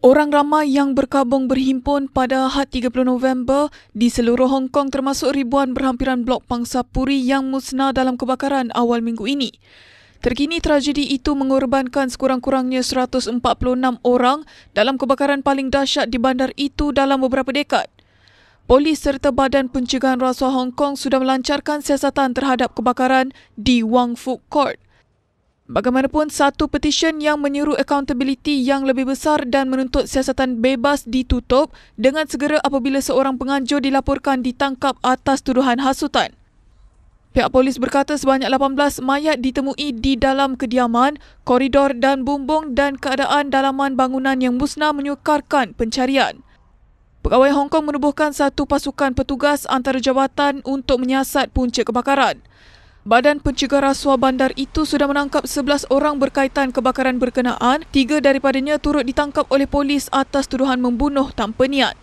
Orang ramai yang berkabung berhimpun pada Ahad 30 November di seluruh Hong Kong termasuk ribuan berhampiran blok Pangsapuri yang musnah dalam kebakaran awal minggu ini. Terkini tragedi itu mengorbankan sekurang-kurangnya 146 orang dalam kebakaran paling dahsyat di bandar itu dalam beberapa dekad. Polis serta Badan Pencegahan Rasuah Hong Kong sudah melancarkan siasatan terhadap kebakaran di Wang Fuk Court. Bagaimanapun, satu petisyen yang menyeru accountability yang lebih besar dan menuntut siasatan bebas ditutup dengan segera apabila seorang penganjur dilaporkan ditangkap atas tuduhan hasutan. Pihak polis berkata sebanyak 18 mayat ditemui di dalam kediaman, koridor dan bumbung dan keadaan dalaman bangunan yang musnah menyukarkan pencarian. Pegawai Hong Kong menubuhkan satu pasukan petugas antarajabatan untuk menyiasat punca kebakaran. Badan Pencegahan Rasuah bandar itu sudah menangkap 11 orang berkaitan kebakaran berkenaan. 3 daripadanya turut ditangkap oleh polis atas tuduhan membunuh tanpa niat.